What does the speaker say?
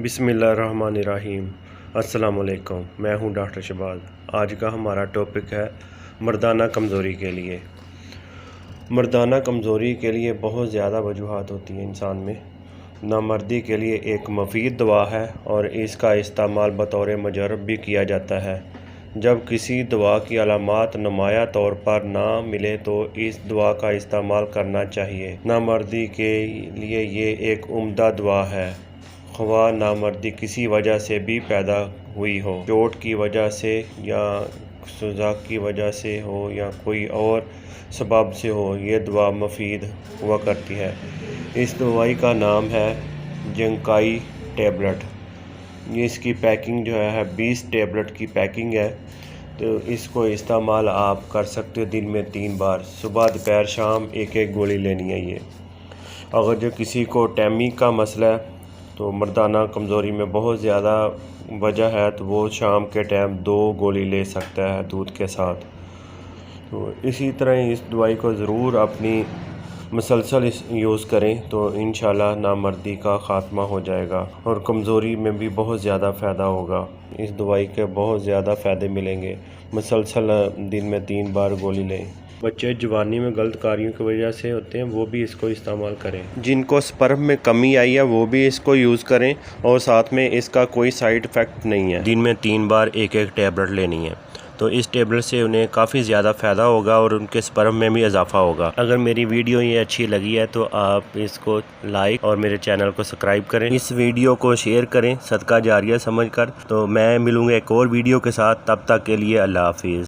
बिस्मिल्लाहिर्रहमानिर्रहीम। अस्सलाम वालेकुम। मैं हूं डॉक्टर शहबाज। आज का हमारा टॉपिक है मर्दाना कमज़ोरी के लिए। मर्दाना कमज़ोरी के लिए बहुत ज़्यादा वजूहात होती हैं इंसान में। नामर्दी के लिए एक मुफीद दवा है और इसका इस्तेमाल बतौर मुजर्रब भी किया जाता है। जब किसी दवा की अलामात नुमाया तौर पर ना मिले तो इस दवा का इस्तेमाल करना चाहिए। नामर्दी के लिए ये एक उम्दा दवा है। ख्वाह नामर्दी किसी वजह से भी पैदा हुई हो, चोट की वजह से या सुजाक की वजह से हो या कोई और सबब से हो, ये दवा मुफीद हुआ करती है। इस दवाई का नाम है जंकाई टेबलेट। ये इसकी पैकिंग जो है 20 टेबलेट की पैकिंग है। तो इसको इस्तेमाल आप कर सकते हो दिन में 3 बार, सुबह दोपहर शाम एक एक गोली लेनी है ये। अगर जो किसी को टैमी का मसला है तो मर्दाना कमज़ोरी में बहुत ज़्यादा वजह है तो वो शाम के टाइम 2 गोली ले सकता है दूध के साथ। तो इसी तरह इस दवाई को ज़रूर अपनी मुसलसल यूज़ करें तो इंशाल्लाह नामर्दी का ख़ात्मा हो जाएगा और कमज़ोरी में भी बहुत ज़्यादा फ़ायदा होगा। इस दवाई के बहुत ज़्यादा फ़ायदे मिलेंगे। मुसलसल दिन में 3 बार गोली लें। बच्चे जवानी में गलत कार्यों की वजह से होते हैं, वो भी इसको इस्तेमाल करें। जिनको स्पर्म में कमी आई है वो भी इसको यूज़ करें और साथ में इसका कोई साइड इफ़ेक्ट नहीं है। दिन में 3 बार एक एक टेबलेट लेनी है तो इस टेबलेट से उन्हें काफ़ी ज़्यादा फ़ायदा होगा और उनके स्पर्म में भी इजाफा होगा। अगर मेरी वीडियो ये अच्छी लगी है तो आप इसको लाइक और मेरे चैनल को सब्सक्राइब करें। इस वीडियो को शेयर करें सदका जारिया समझकर। तो मैं मिलूँगा एक और वीडियो के साथ, तब तक के लिए अल्लाह हाफिज़।